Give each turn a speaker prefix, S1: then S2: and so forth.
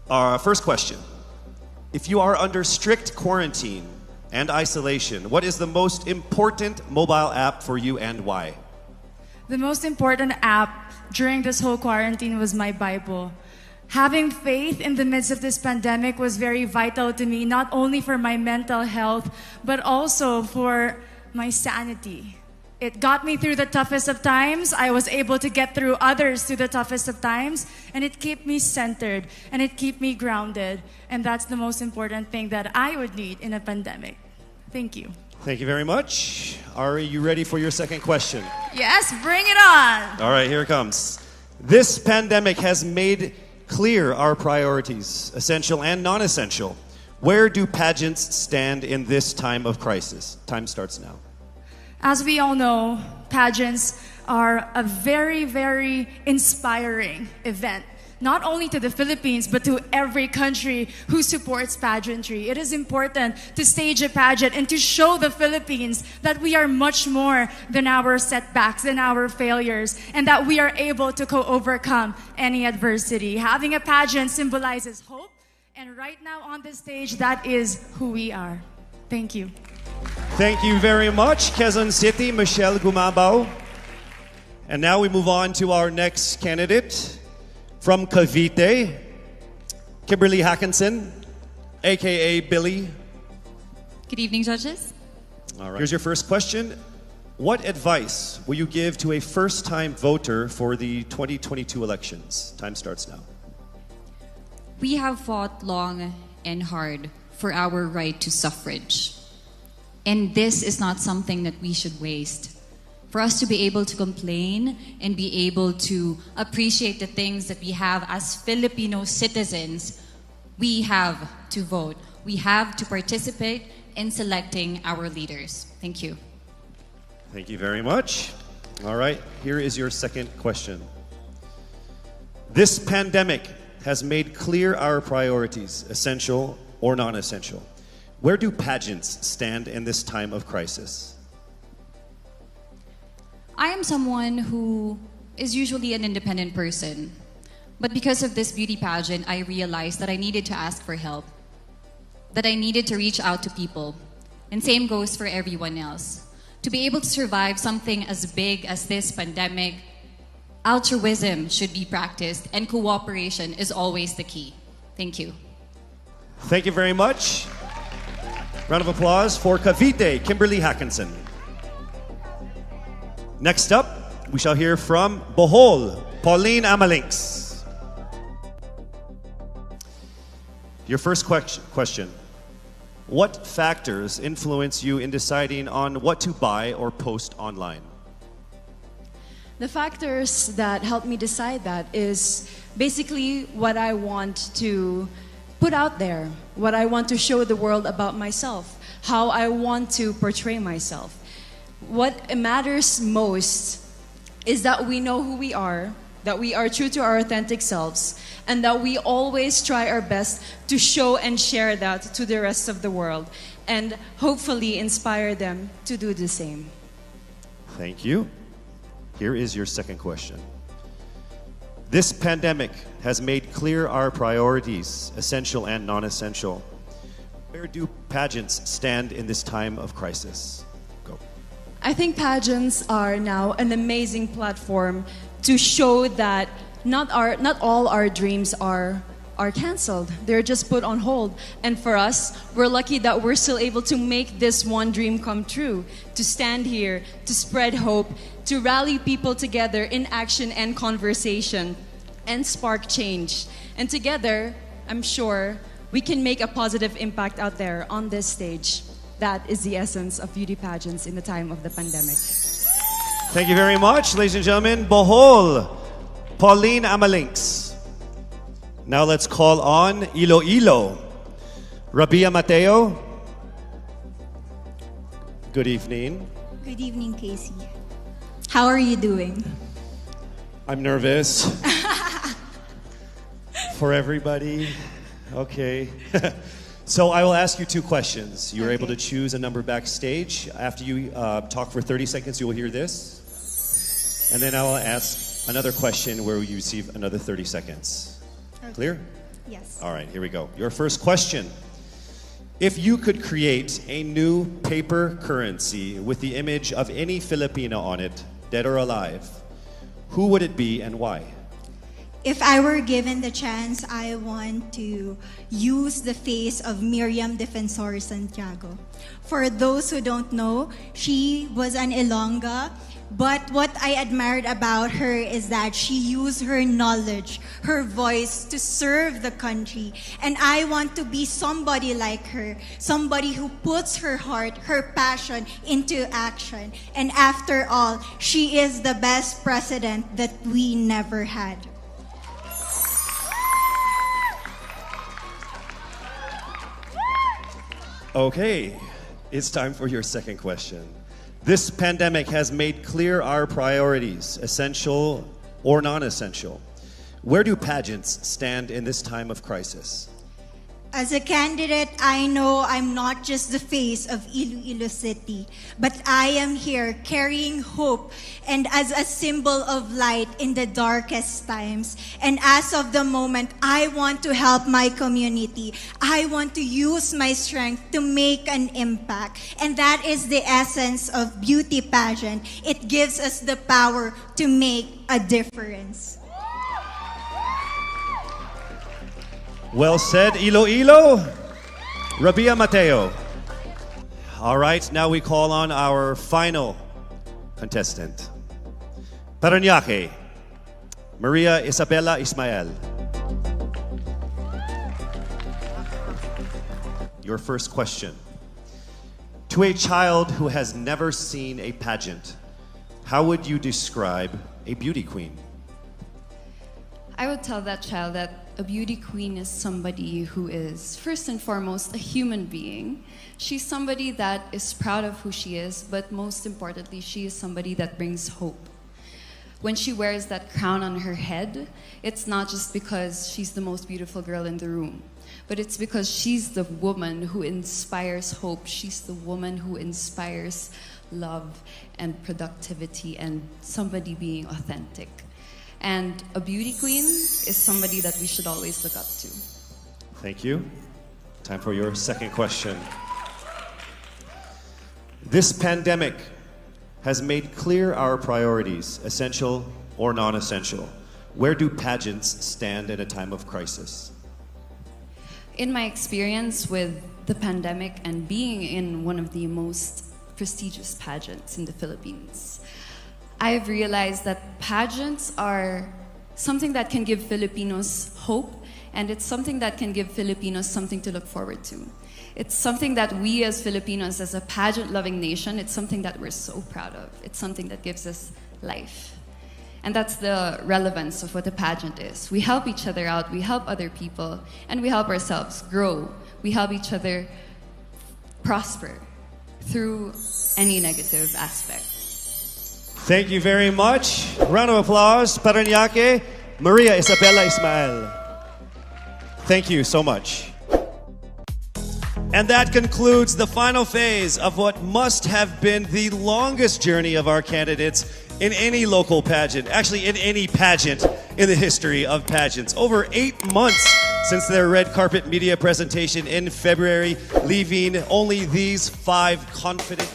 S1: First question. If you are under strict quarantine and isolation, what is the most important mobile app for you and why?
S2: The most important app during this whole quarantine was my Bible. Having faith in the midst of this pandemic was very vital to me, not only for my mental health, but also for my sanity. It got me through the toughest of times. I was able to get through others through the toughest of times. And it kept me centered and it kept me grounded. And that's the most important thing that I would need in a pandemic. Thank you.
S1: Thank you very much. Are you ready for your second question?
S2: Yes, bring it on.
S1: All right, here it comes. This pandemic has made clear our priorities, essential and non-essential. Where do pageants stand in this time of crisis? Time starts now.
S2: As we all know, pageants are a very, very inspiring event. Not only to the Philippines, but to every country who supports pageantry. It is important to stage a pageant and to show the Philippines that we are much more than our setbacks, than our failures, and that we are able to overcome any adversity. Having a pageant symbolizes hope, and right now on this stage, that is who we are. Thank you.
S1: Thank you very much, Quezon City, Michelle Gumabao. And now we move on to our next candidate from Cavite, Kimberly Hackinson, aka Billy.
S3: Good evening, judges.
S1: All right. Here's your first question. What advice will you give to a first-time voter for the 2022 elections? Time starts now.
S3: We have fought long and hard for our right to suffrage. And this is not something that we should waste. For us to be able to complain and be able to appreciate the things that we have as Filipino citizens, we have to vote. We have to participate in selecting our leaders. Thank you.
S1: Thank you very much. All right, here is your second question. This pandemic has made clear our priorities, essential or non-essential. Where do pageants stand in this time of crisis?
S3: I am someone who is usually an independent person. But because of this beauty pageant, I realized that I needed to ask for help, that I needed to reach out to people. And same goes for everyone else. To be able to survive something as big as this pandemic, altruism should be practiced and cooperation is always the key. Thank you.
S1: Thank you very much. Round of applause for Cavite, Kimberly Hackinson. Next up, we shall hear from Bohol, Pauline Amalinks. Your first question. What factors influence you in deciding on what to buy or post online?
S4: The factors that help me decide that is basically what I want to put out there, what I want to show the world about myself, how I want to portray myself. What matters most is that we know who we are, that we are true to our authentic selves, and that we always try our best to show and share that to the rest of the world, and hopefully inspire them to do the same.
S1: Thank you. Here is your second question. This pandemic has made clear our priorities, essential and non-essential. Where do pageants stand in this time of crisis? Go.
S4: I think pageants are now an amazing platform to show that not all our dreams are canceled. They're just put on hold. And for us, we're lucky that we're still able to make this one dream come true, to stand here, to spread hope, to rally people together in action and conversation, and spark change. And together, I'm sure, we can make a positive impact out there on this stage. That is the essence of beauty pageants in the time of the pandemic.
S1: Thank you very much, ladies and gentlemen. Bohol, Pauline Amalinks. Now let's call on Iloilo, Rabia Mateo. Good evening.
S5: Good evening, Casey. How are you doing?
S1: I'm nervous. For everybody. Okay. So I will ask you two questions. You're able to choose a number backstage. After you talk for 30 seconds, you will hear this. And then I will ask another question where you receive another 30 seconds. Clear?
S5: Yes.
S1: All right, here we go. Your first question. If you could create a new paper currency with the image of any Filipino on it, dead or alive, who would it be and why?
S5: If I were given the chance, I want to use the face of Miriam Defensor Santiago. For those who don't know, she was an Ilongga, but what I admired about her is that she used her knowledge, her voice to serve the country. And I want to be somebody like her, somebody who puts her heart, her passion into action. And after all, she is the best president that we never had.
S1: Okay, it's time for your second question. This pandemic has made clear our priorities, essential or non-essential. Where do pageants stand in this time of crisis?
S5: As a candidate, I know I'm not just the face of Iloilo City, but I am here carrying hope and as a symbol of light in the darkest times. And as of the moment, I want to help my community. I want to use my strength to make an impact. And that is the essence of beauty pageant. It gives us the power to make a difference.
S1: Well said, Iloilo. Rabia Mateo. All right, now we call on our final contestant. Parañaque, Maria Isabella Ismael. Your first question. To a child who has never seen a pageant, how would you describe a beauty queen?
S6: I would tell that child that a beauty queen is somebody who is, first and foremost, a human being. She's somebody that is proud of who she is, but most importantly, she is somebody that brings hope. When she wears that crown on her head, it's not just because she's the most beautiful girl in the room, but it's because she's the woman who inspires hope. She's the woman who inspires love and productivity and somebody being authentic. And a beauty queen is somebody that we should always look up to.
S1: Thank you. Time for your second question. This pandemic has made clear our priorities, essential or non-essential. Where do pageants stand in a time of crisis?
S6: In my experience with the pandemic and being in one of the most prestigious pageants in the Philippines, I've realized that pageants are something that can give Filipinos hope, and it's something that can give Filipinos something to look forward to. It's something that we as Filipinos, as a pageant-loving nation, it's something that we're so proud of. It's something that gives us life. And that's the relevance of what a pageant is. We help each other out, we help other people, and we help ourselves grow. We help each other prosper through any negative aspect.
S1: Thank you very much. Round of applause, Parañaque, Maria Isabella Ismael. Thank you so much. And that concludes the final phase of what must have been the longest journey of our candidates in any local pageant, actually in any pageant in the history of pageants. Over 8 months since their red carpet media presentation in February, leaving only these 5 confident